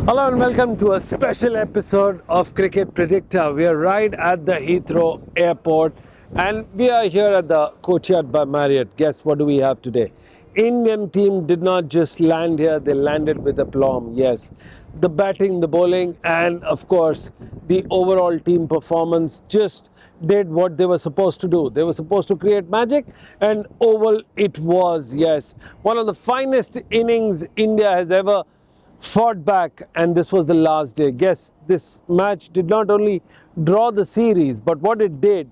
Hello and welcome to a special episode of Cricket Predictor. We are right at the Heathrow Airport and we are here at the Coachyard by Marriott. Guess what do we have today? Indian team did not just land here, they landed with aplomb. Yes, the batting, the bowling and of course the overall team performance just did what they were supposed to do. They were supposed to create magic and oval it was. Yes, one of the finest innings India has ever fought back, and this was the last day. Guess this match did not only draw the series, but what it did,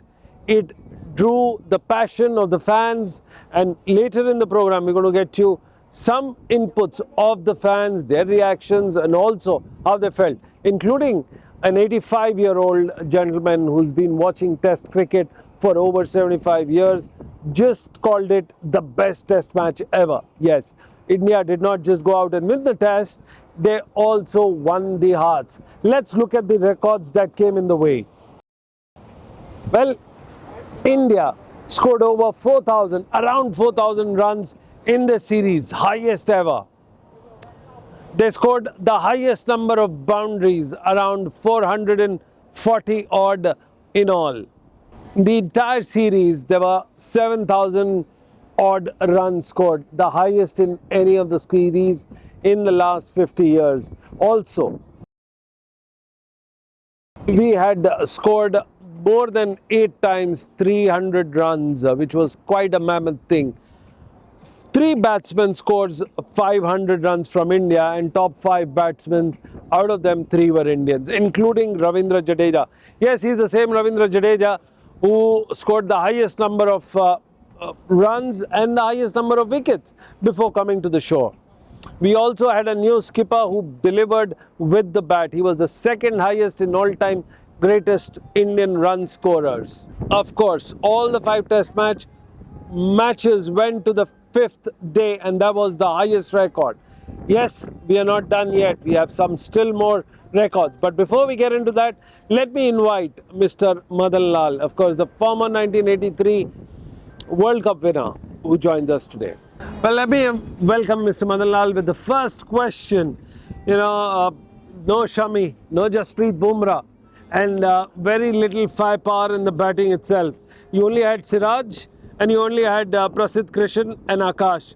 it drew the passion of the fans. And later in the program we're going to get you some inputs of the fans, their reactions and also how they felt, including an 85-year-old gentleman who's been watching test cricket for over 75 years just called it the best test match ever. Yes, India did not just go out and win the test, they also won the hearts. Let's look at the records that came in the way. Well, India scored over 4,000, around 4,000 runs in the series, highest ever. They scored the highest number of boundaries, around 440 odd in all. The entire series, there were 7,000 odd runs scored, the highest in any of the series in the last 50 years. Also, we had scored more than 8 times 300 runs, which was quite a mammoth thing. 3 batsmen scores 500 runs from India, and top 5 batsmen, out of them 3 were Indians, including Ravindra Jadeja. Yes, he's the same Ravindra Jadeja who scored the highest number of runs and the highest number of wickets before coming to the shore. We also had a new skipper who delivered with the bat. He was the second highest in all-time greatest Indian run scorers. Of course, all the 5 test matches went to the 5th day, and that was the highest record. Yes, we are not done yet. We have some still more records. But before we get into that, let me invite Mr. Madan Lal, of course, the former 1983 World Cup winner, who joins us today. Well, let me welcome Mr. Madan Lal with the first question. No Shami, no Jasprit Bumrah, and very little firepower in the batting itself. You only had Siraj and you only had Prasidh Krishan and Akash.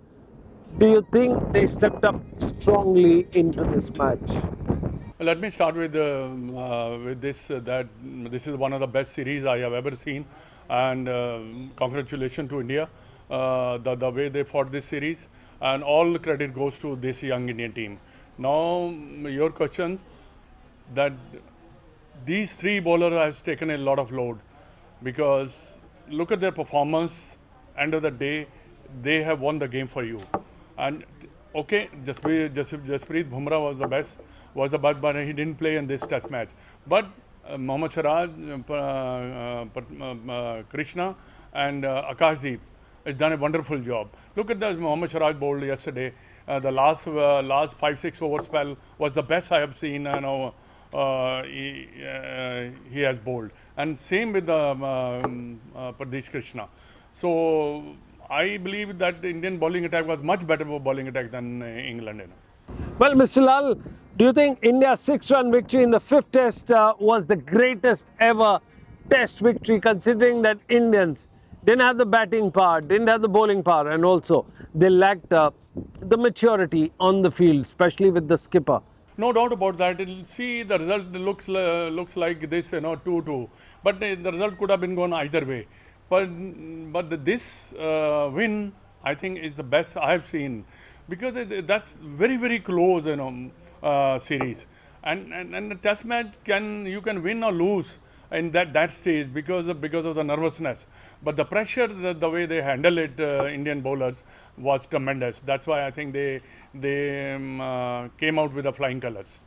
Do you think they stepped up strongly into this match? Let me start with this, that this is one of the best series I have ever seen, and congratulations to India, the way they fought this series, and all credit goes to this young Indian team. Now your question, that these 3 bowlers has taken a lot of load, because look at their performance. End of the day, they have won the game for you. And okay, Jasprit Bumrah was the best, but he didn't play in this test match. But Mohammad Siraj, Krishna and Akashdeep has done a wonderful job. Look at the Mohammad Siraj bowled yesterday. The last 5-6 over spell was the best I have seen. He has bowled, and same with Pradesh Krishna. So I believe that the Indian bowling attack was much better bowling attack than England. Well, Mr. Lal, do you think India's 6-run victory in the 5th test was the greatest ever test victory, considering that Indians didn't have the batting power, didn't have the bowling power, and also they lacked the maturity on the field, especially with the skipper? No doubt about that. See, the result looks like this, 2-2. But the result could have been gone either way. But this win, I think, is the best I have seen, because that's very, very close, series. And the test match you can win or lose in that stage because of the nervousness. But the pressure, the way they handle it, Indian bowlers, was tremendous. That's why I think they came out with the flying colours.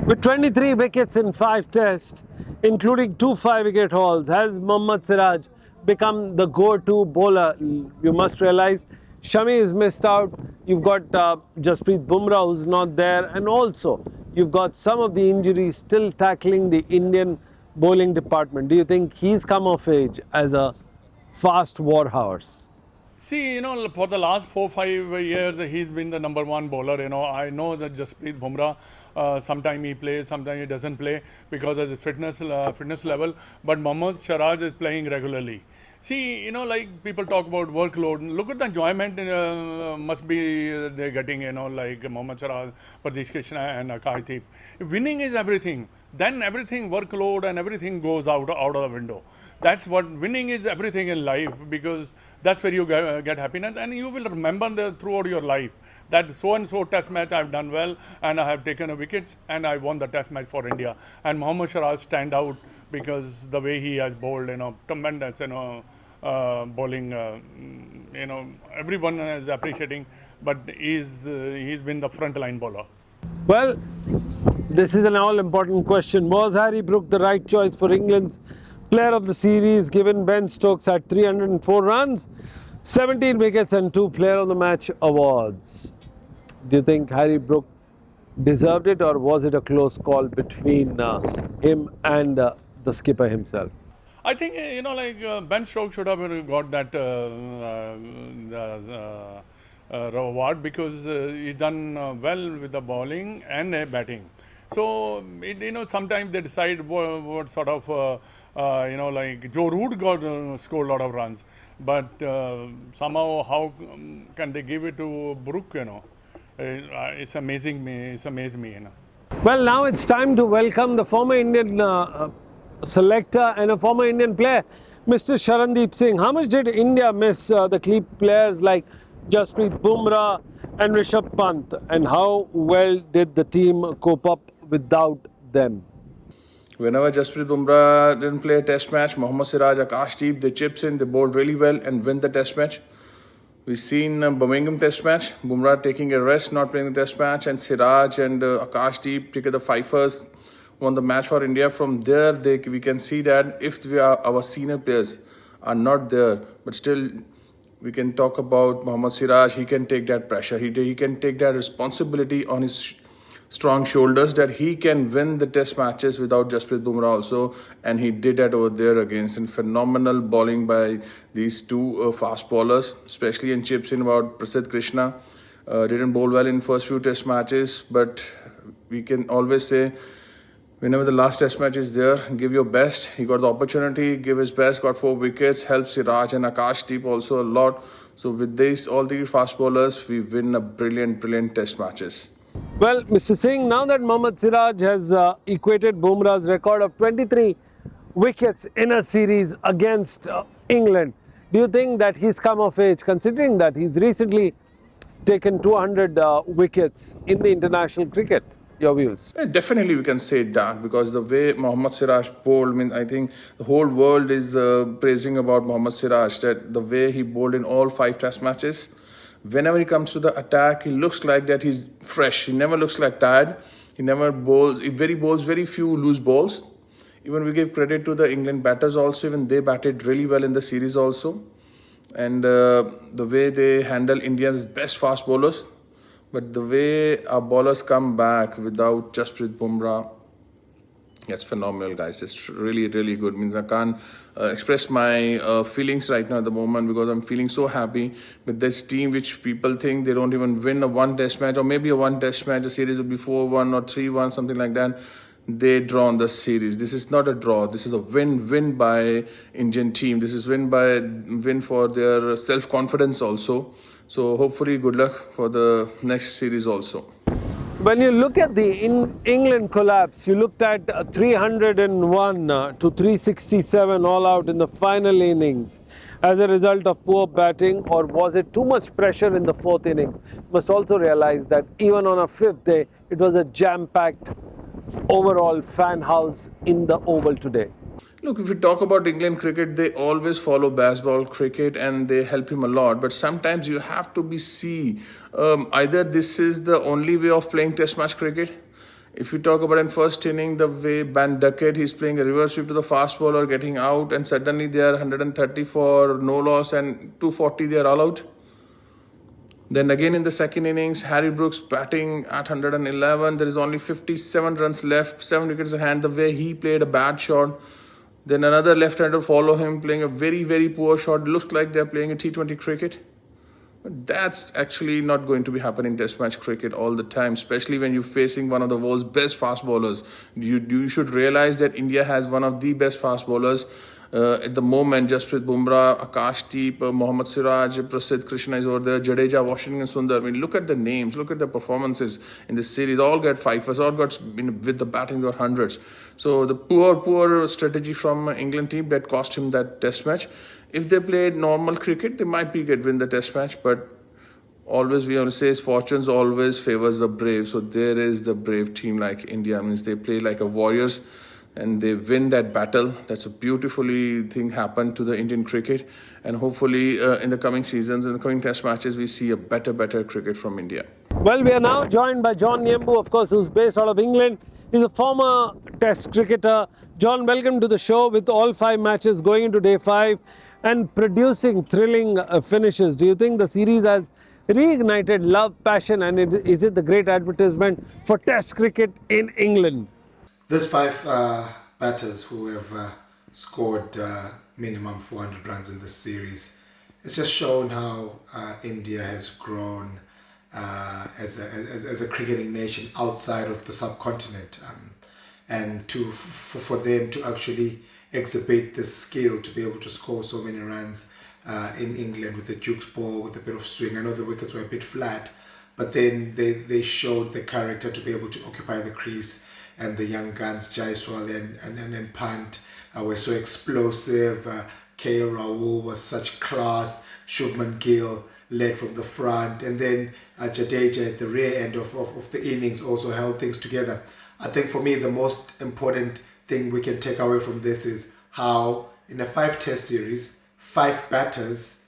With 23 wickets in 5 tests, including 2 5-wicket hauls, has Mohammad Siraj become the go-to bowler? You must realize Shami is missed out. You've got Jasprit Bumrah, who's not there, and also you've got some of the injuries still tackling the Indian bowling department. Do you think he's come of age as a fast war horse? See, for the last 4-5 years, he's been the number one bowler. I know that Jasprit Bumrah, sometimes he plays, sometimes he doesn't play because of the fitness level. But Mohammad Siraj is playing regularly. See, like people talk about workload. Look at the enjoyment must be they're getting, like Mohammad Siraj, Pradesh Krishna and Akash. If winning is everything, then everything, workload and everything goes out of the window. That's what winning is everything in life, because that's where you get happiness, and you will remember throughout your life that so and so test match I've done well and I have taken wickets and I won the test match for India. And Mohammad Siraj stand out because the way he has bowled, tremendous, bowling. Everyone is appreciating, but he's been the front line bowler. Well, this is an all-important question. Was Harry Brook the right choice for England's player of the series, given Ben Stokes had 304 runs, 17 wickets and 2 player of the match awards? Do you think Harry Brook deserved it, or was it a close call between him and the skipper himself? I think, Ben Stokes should have got that award, because he's done well with the bowling and batting. So, sometimes they decide what sort of, like Joe Root scored a lot of runs. But somehow, how can they give it to Brook, It's amazing me. It's amazed me, Well, now it's time to welcome the former Indian selector and a former Indian player, Mr. Sharandeep Singh. How much did India miss the key players like Jasprit Bumrah and Rishabh Pant, and how well did the team cope up without them? Whenever Jasprit Bumrah didn't play a test match, Mohammad Siraj, Akash, they chips in, they bowled really well and win the test match. We've seen Birmingham test match, Bumrah taking a rest, not playing the test match, and Siraj and Akash taking the fifers, won the match for India. From there, we can see that if our senior players are not there, but still we can talk about Mohammad Siraj. He can take that pressure. He can take that responsibility on his strong shoulders, that he can win the test matches without Jasprit Bumrah also, and he did that over there against. And phenomenal bowling by these two fast bowlers, especially in chips in about Prasidh Krishna. Didn't bowl well in first few test matches, but we can always say, whenever the last test match is there, give your best. He got the opportunity, give his best, got 4 wickets, helped Siraj and Akash also a lot. So with these, all 3 fast bowlers, we win a brilliant test matches. Well, Mr. Singh, now that Mohammad Siraj has equated Bumrah's record of 23 wickets in a series against England, do you think that he's come of age, considering that he's recently taken 200 wickets in the international cricket? Your views? Yeah, definitely we can say that, because the way Mohammad Siraj bowled, I think the whole world is praising about Mohammad Siraj, that the way he bowled in all 5 test matches. Whenever he comes to the attack, he looks like that he's fresh. He never looks like tired. He never bowls, he bowls very few loose balls. Even we give credit to the England batters also, even they batted really well in the series also. And the way they handle India's best fast bowlers. But the way our bowlers come back without Jasprit Bumrah, that's phenomenal, guys. It's really good. I can't express my feelings right now at the moment, because I'm feeling so happy with this team, which people think they don't even win a 1 test match, or maybe a 1 test match. The series will be 4-1 or 3-1, something like that. They draw on the series. This is not a draw. This is a win by Indian team. This is win for their self-confidence also. So hopefully good luck for the next series also. When you look at the England collapse, you looked at 301 to 367 all out in the final innings as a result of poor batting, or was it too much pressure in the 4th innings? You must also realize that even on a 5th day, it was a jam-packed overall fan house in the Oval today. Look, if we talk about England cricket, they always follow baseball cricket and they help him a lot. But sometimes you have to either this is the only way of playing test match cricket. If you talk about in first inning, the way Ben Duckett, he's playing a reverse sweep to the fast bowler, getting out, and suddenly they are 130 for no loss and 240 they are all out. Then again in the second innings, Harry Brooks batting at 111. There is only 57 runs left, 7 wickets in hand. The way he played a bad shot. Then another left-hander follow him, playing a very poor shot. Looks like they're playing a T20 cricket. That's actually not going to be happening in Test match cricket all the time, especially when you're facing one of the world's best fast bowlers. You should realize that India has one of the best fast bowlers at the moment. Jasprit Bumrah, Akashdeep, Mohammad Siraj, Prasidh Krishna is over there, Jadeja, Washington Sundar. I mean, look at the names, look at the performances in this series. All got fifers, all got with the batting or hundreds. So the poor strategy from England team that cost him that Test match. If they played normal cricket, they might be get win the Test match, but always we always say fortunes always favors the brave. So there is the brave team like India. Means they play like a warriors and they win that battle. That's a beautifully thing happened to the Indian cricket, and hopefully in the coming seasons, in the coming Test matches, we see a better cricket from India. Well, we are now joined by John Nyumbu, of course, who's based out of England. He's a former Test cricketer. John, welcome to the show with all 5 matches going into day 5 and producing thrilling finishes. Do you think the series has reignited love, passion, and is it the great advertisement for Test cricket in England? These 5 batters who have scored minimum 400 runs in this series, it's just shown how India has grown as a cricketing nation outside of the subcontinent, and for them to actually exhibit the skill to be able to score so many runs in England with the Duke's ball, with a bit of swing. I know the wickets were a bit flat, but then they showed the character to be able to occupy the crease, and the young guns, Jaiswal and Pant, were so explosive. KL Rahul was such class. Shubman Gill led from the front, and then Jadeja at the rear end of the innings also held things together. I think for me the most important thing we can take away from this is how in a 5 test series 5 batters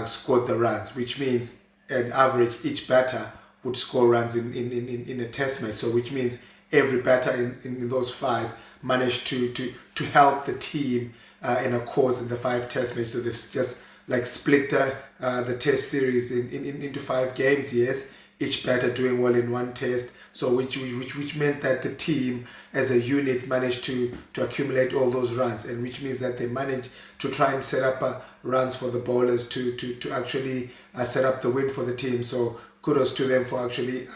scored the runs, which means an average each batter would score runs in a test match. So which means every batter in those 5 managed to help the team in a cause in the 5 test match. So they've just like split the test series into 5 games, yes, each batter doing well in 1 test. So which meant that the team as a unit managed to accumulate all those runs, and which means that they managed to try and set up runs for the bowlers to actually set up the win for the team. So kudos to them for actually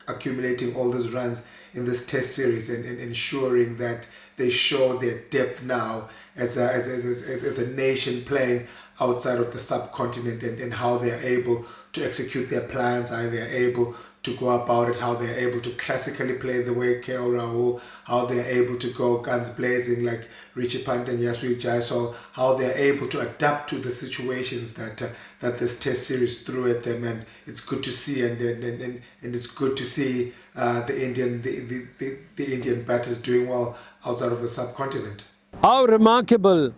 accumulating all those runs in this test series, and ensuring that they show their depth now as a nation playing outside of the subcontinent, and how they're able to execute their plans, how they're able to go about it, how they're able to classically play the way KL Rahul, how they're able to go guns blazing like Richie Pant and Yashwi Jaiswal, how they're able to adapt to the situations that this test series threw at them. And it's good to see, and it's good to see the Indian batters doing well outside of the subcontinent. How remarkable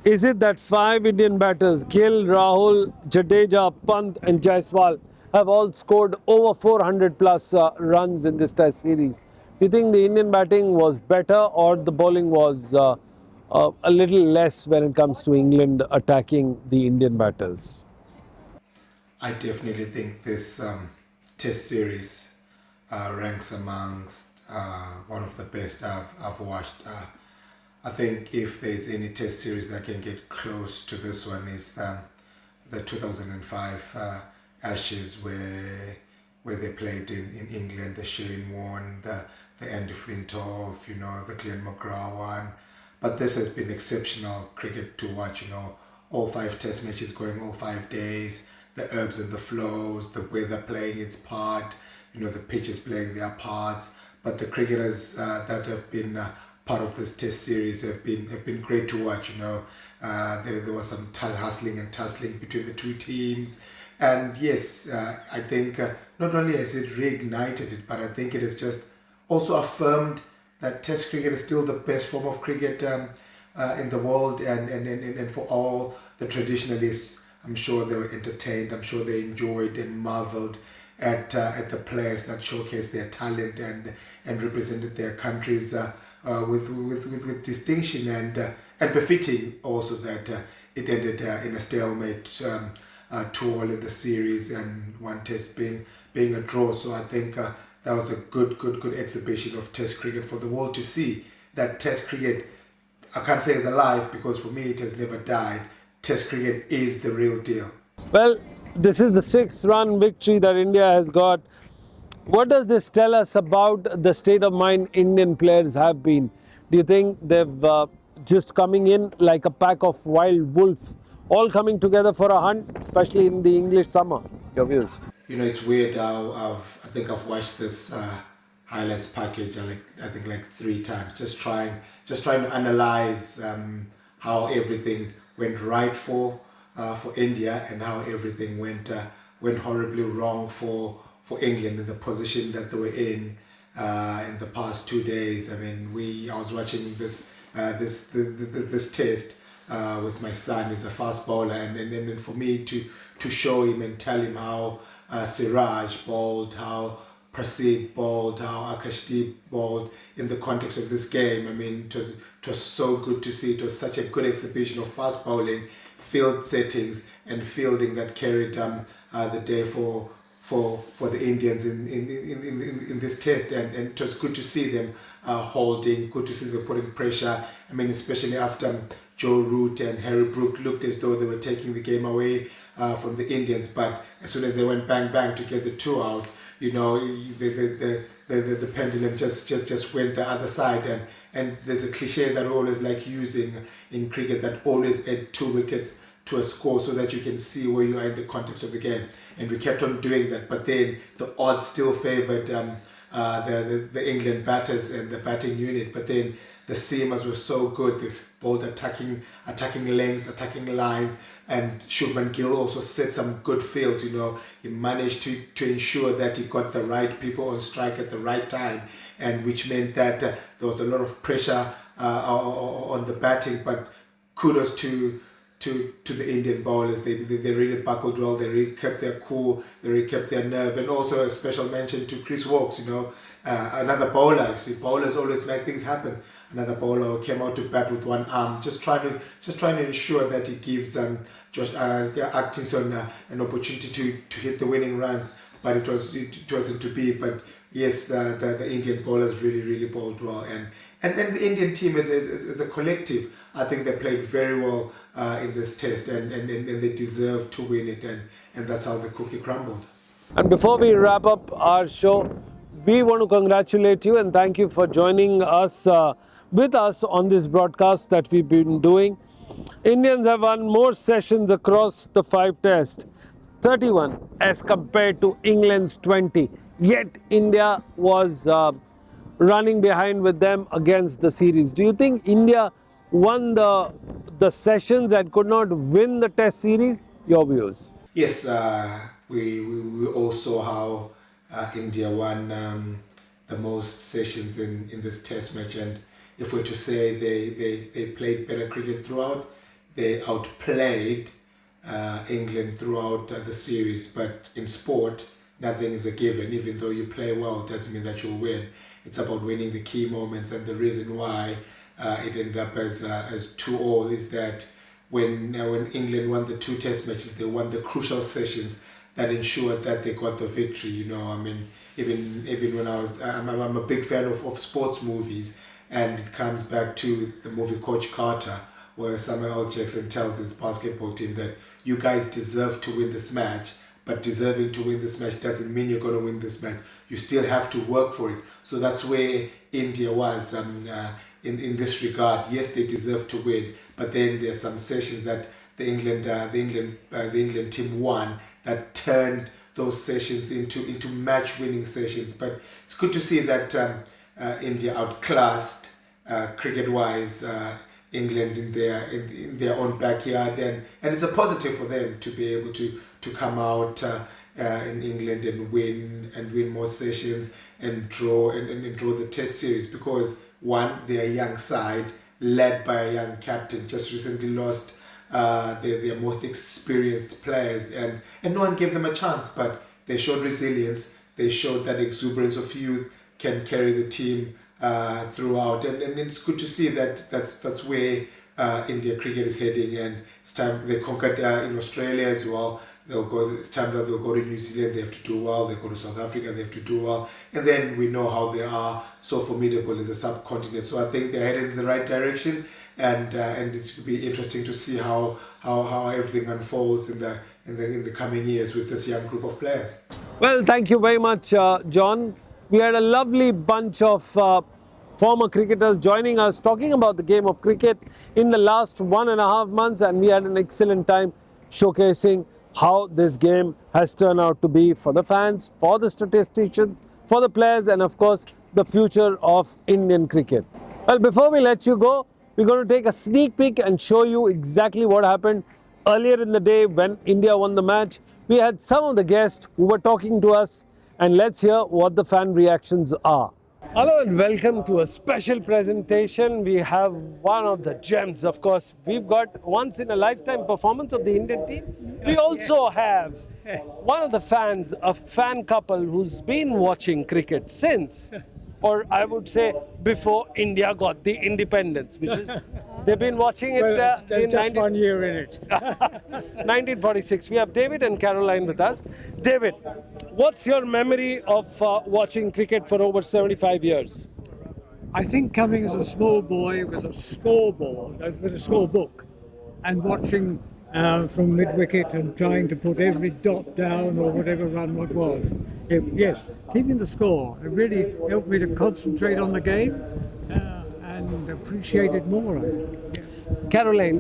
is it that 5 Indian batters, Gill, Rahul, Jadeja, Pant and Jaiswal, have all scored over 400 plus runs in this test series? Do you think the Indian batting was better, or the bowling was a little less when it comes to England attacking the Indian batters? I definitely think this test series ranks amongst one of the best I've watched. I think if there's any test series that can get close to this one is the 2005 Ashes, where they played in England, the Shane Warne, the Andy Flintoff, the Glenn McGrath one. But this has been exceptional cricket to watch, all 5 test matches going all 5 days, the ebbs and the flows, the weather playing its part, the pitches playing their parts. But the cricketers that have been part of this test series have been great to watch. There was some hustling and tussling between the 2 teams. And yes, I think not only has it reignited it, but I think it has just also affirmed that Test cricket is still the best form of cricket in the world, and for all the traditionalists, I'm sure they were entertained. I'm sure they enjoyed and marveled at the players that showcased their talent and represented their countries with distinction, and befitting also that it ended in a stalemate. 2 all in the series, and 1 test being a draw. So I think that was a good exhibition of Test cricket for the world to see. That Test cricket, I can't say is alive, because for me it has never died. Test cricket is the real deal. Well, This is the 6-run victory that India has got. What does this tell us about the state of mind Indian players have been? Do you think they've just coming in like a pack of wild wolves, all coming together for a hunt, especially in the English summer? Your views? You know, it's weird how I think I've watched this highlights package I think like 3 times, just trying to analyze how everything went right for India and how everything went horribly wrong for England in the position that they were in the past 2 days. I mean, I was watching this test with my son. He's a fast bowler, and for me to show him and tell him how Siraj bowled, how Prasid bowled, how Akashdeep bowled in the context of this game. I mean, it was so good to see. It was such a good exhibition of fast bowling, field settings, and fielding that carried the day for the Indians in this test, and it was good to see them holding, good to see them putting pressure. I mean, especially after Joe Root and Harry Brook looked as though they were taking the game away from the Indians, but as soon as they went bang bang to get the 2 out, you know, the pendulum just went the other side, and there's a cliche that I always like using in cricket, that always add 2 wickets to a score so that you can see where you are in the context of the game, and we kept on doing that, but then the odds still favored the England batters and the batting unit, but then the seamers were so good. They bowled attacking lengths, attacking lines, and Shubman Gill also set some good fields. You know, he managed to ensure that he got the right people on strike at the right time, and which meant that there was a lot of pressure on the batting. But kudos to the Indian bowlers. They really buckled well. They really kept their cool. They really kept their nerve. And also a special mention to Chris Woakes. You know, another bowler. You see, bowlers always make things happen. Another bowler who came out to bat with one arm, just trying to ensure that he gives Josh Atkinson an opportunity to hit the winning runs. But it wasn't to be. But yes, the Indian bowlers really bowled well, and then the Indian team as a collective, I think they played very well in this test, and they deserve to win it, and that's how the cookie crumbled. And before we wrap up our show, we want to congratulate you and thank you for joining us with us on this broadcast that we've been doing. Indians have won more sessions across the 5 tests, 31 as compared to England's 20. Yet India was running behind with them against the series. Do you think India won the sessions and could not win the test series? Your views? Yes, we all saw how India won the most sessions in this test match, and if we're to say they played better cricket throughout, they outplayed England throughout the series. But in sport, nothing is a given. Even though you play well, it doesn't mean that you'll win. It's about winning the key moments, and the reason why it ended up as 2-2 is that when England won the 2 test matches, they won the crucial sessions that ensured that they got the victory. You know, I mean, even when I'm a big fan of sports movies, and it comes back to the movie Coach Carter, where Samuel L. Jackson tells his basketball team that you guys deserve to win this match, but deserving to win this match doesn't mean you're going to win this match. You still have to work for it. So that's where India was in this regard. Yes, they deserve to win, but then there's some sessions that the England team won that turned those sessions into match-winning sessions. But it's good to see that India outclassed cricket-wise England in their own backyard, and it's a positive for them to be able to come out in England and win more sessions and draw the test series, because one, they're a young side led by a young captain, just recently lost their most experienced players, and no one gave them a chance, but they showed resilience. They showed that exuberance of youth can carry the team throughout, and it's good to see that that's where India cricket is heading, and it's time they conquered in Australia as well. It's time that they'll go to New Zealand, they have to do well. They go to South Africa, they have to do well. And then we know how they are so formidable in the subcontinent. So I think they're headed in the right direction, and it will be interesting to see how everything unfolds in in the coming years with this young group of players. Well, thank you very much, John. We had a lovely bunch of former cricketers joining us talking about the game of cricket in the last 1.5 months, and we had an excellent time showcasing how this game has turned out to be for the fans, for the statisticians, for the players, and of course, the future of Indian cricket. Well, before we let you go, we're going to take a sneak peek and show you exactly what happened earlier in the day when India won the match. We had some of the guests who were talking to us, and let's hear what the fan reactions are. Hello and welcome to a special presentation. We have one of the gems, of course. We've got once in a lifetime performance of the Indian team. We also have one of the fans, a fan couple who's been watching cricket since, or I would say before India got the independence, which is they've been watching it in just 1 year in it. 1946. We have David and Caroline with us. David, what's your memory of watching cricket for over 75 years? I think coming as a small boy with a scoreboard, with a scorebook, and watching from mid-wicket and trying to put every dot down or whatever run it was. Yes, keeping the score. It really helped me to concentrate on the game and appreciate it more, I think. Caroline,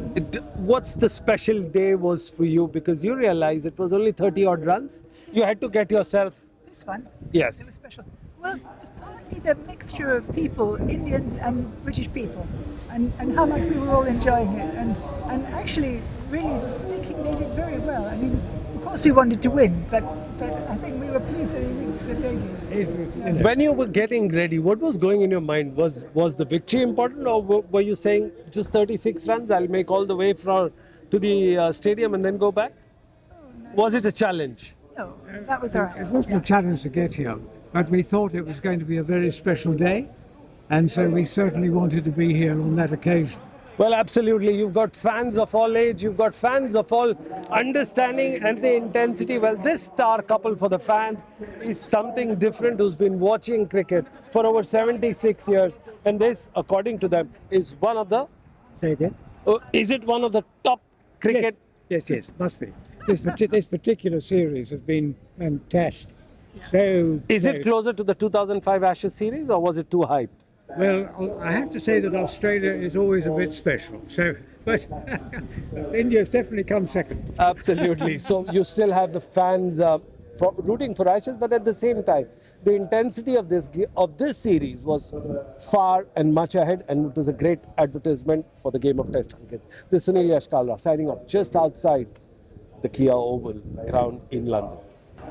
what's the special day was for you? Because you realize it was only 30 odd runs. You had to get yourself. This one? Yes. It was special. Well, it's partly the mixture of people, Indians and British people, and how much we were all enjoying it. And actually, really, thinking they did very well. I mean, of course we wanted to win, but I think we were pleased that they did. When you were getting ready, what was going in your mind? Was the victory important, or were you saying just 36 runs, I'll make all the way to the stadium and then go back? Oh, no. Was it a challenge? No, that was all right. It wasn't a challenge to get here, but we thought it was going to be a very special day, and so we certainly wanted to be here on that occasion. Well, absolutely. You've got fans of all age, you've got fans of all understanding and the intensity. Well, this star couple for the fans is something different, who's been watching cricket for over 76 years. And this, according to them, is one of the... Say again? Is it one of the top cricket? Yes, must be. This particular series has been fantastic. So Is it closer to the 2005 Ashes series, or was it too hyped? Well, I have to say that Australia is always a bit special. So, but India's definitely come second. Absolutely. So you still have the fans rooting for Ashes, but at the same time, the intensity of this series was far and much ahead, and it was a great advertisement for the game of Test cricket. This is Sunil Yashkalra signing off just outside the Kia Oval ground in London.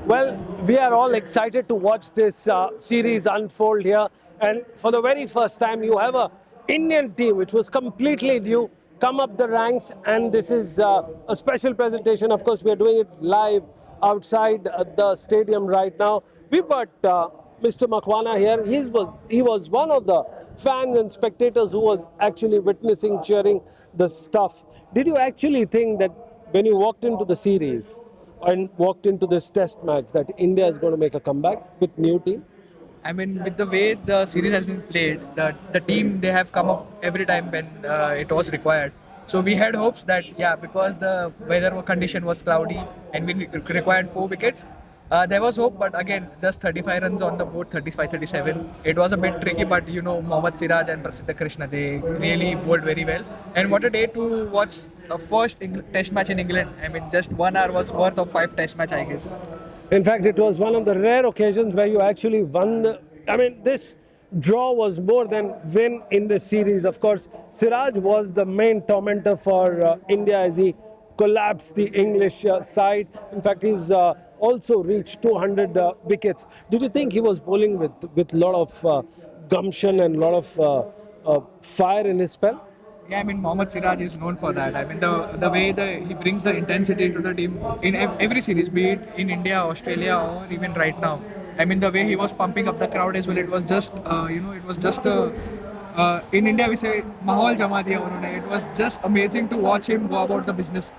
Well, we are all excited to watch this series unfold here. And for the very first time, you have an Indian team, which was completely new, come up the ranks. And this is a special presentation. Of course, we are doing it live outside the stadium right now. We've got Mr. Makwana here. He was one of the fans and spectators who was actually witnessing, cheering the stuff. Did you actually think that when you walked into the series and walked into this test match that India is going to make a comeback with new team? I mean, with the way the series has been played, the team, they have come up every time when it was required. So we had hopes that, because the weather condition was cloudy and we required 4 wickets, there was hope, but again, just 35 runs on the board, 35-37. It was a bit tricky, but Mohammad Siraj and Prasiddha Krishna, they really bowled very well. And what a day to watch the first test match in England. I mean, just 1 hour was worth of 5 test match, I guess. In fact, it was one of the rare occasions where you actually won this draw was more than win in this series. Of course, Siraj was the main tormentor for India as he collapsed the English side. In fact, he's also reached 200 wickets. Did you think he was bowling with a lot of gumption and a lot of fire in his spell? Yeah, I mean, Mohammad Siraj is known for that. I mean, the way he brings the intensity into the team in every series, be it in India, Australia, or even right now. I mean, the way he was pumping up the crowd as well, it was just, in India we say, mahol jama diya unhone. It was just amazing to watch him go about the business.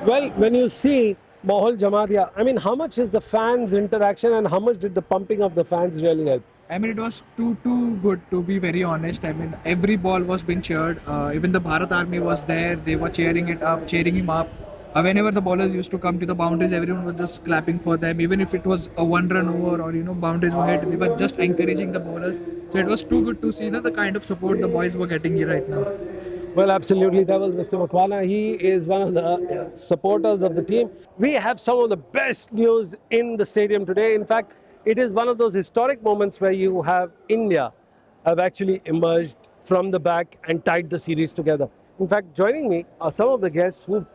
Well, when you see mahol jama diya, I mean, how much is the fans' interaction and how much did the pumping of the fans really help? I mean, it was too good, to be very honest. I mean, every ball was being cheered. Even the Bharat Army was there. They were cheering him up. Whenever the bowlers used to come to the boundaries, everyone was just clapping for them. Even if it was a one-run over or boundaries were hit, we were just encouraging the bowlers. So it was too good to see the kind of support the boys were getting here right now. Well, absolutely. That was Mr. Makwana. He is one of the supporters of the team. We have some of the best news in the stadium today. In fact, it is one of those historic moments where you have India have actually emerged from the back and tied the series together. In fact, joining me are some of the guests who've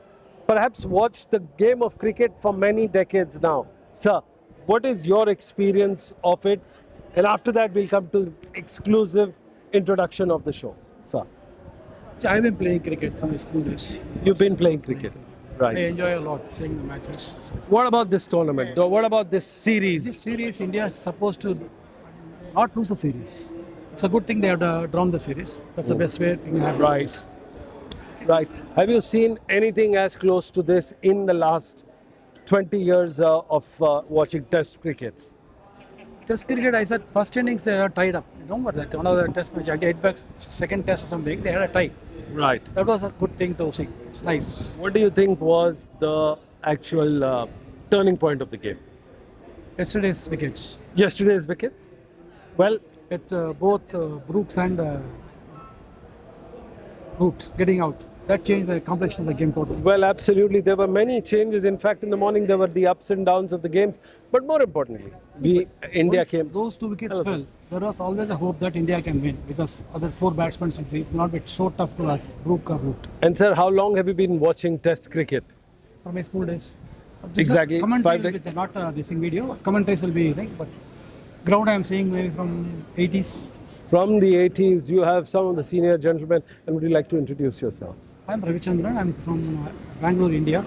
perhaps watched the game of cricket for many decades now. Sir, what is your experience of it? And after that, we'll come to exclusive introduction of the show. Sir. I've been playing cricket from my school days. You've been playing cricket, I right? enjoy a lot seeing the matches. What about this tournament? What about this series? This series, India is supposed to not lose the series. It's a good thing they have drawn the series. That's the best way thing happen. Right. Right. Have you seen anything as close to this in the last 20 years of watching Test cricket? Test cricket, I said first innings they are tied up. You remember that one of the test match, I get back second test or something, they had a tie. Right. That was a good thing to see. It's nice. What do you think was the actual turning point of the game? Yesterday's wickets. Yesterday's wickets? Well, With both Brooks and Root getting out. That changed the complexion of the game totally. well, absolutely. There were many changes. In fact, in the morning there were the ups and downs of the games. But more importantly, India Once came. those two wickets fell, there was always a hope that India can win because other four batsmen, it will not be so tough to us, Brook or Root. And sir, how long have you been watching Test cricket? From my school days. Exactly, 5 Commentary days. will be there, not this in video. Commentaries will be, I think, but ground I am seeing maybe from 80s. From the 80s, you have some of the senior gentlemen. And would you like to introduce yourself? I am Ravichandran. I am from Bangalore, India.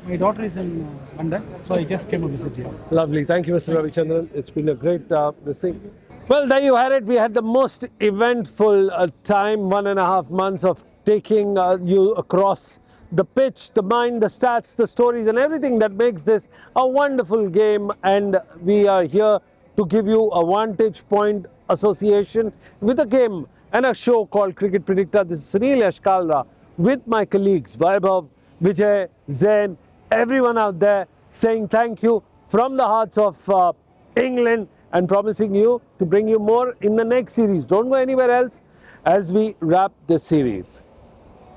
My daughter is in London, so I just came to visit here. Lovely. Thank you, Mr. Ravichandran. It's been a great this thing. Well, there you had it. We had the most eventful time, 1.5 months of taking you across the pitch, the mind, the stats, the stories, and everything that makes this a wonderful game. And we are here to give you a vantage point association with a game and a show called Cricket Predictor. This is Sunil Yashkalra with my colleagues Vaibhav, Vijay, Zain, everyone out there saying thank you from the hearts of England and promising you to bring you more in the next series. Don't go anywhere else as we wrap this series.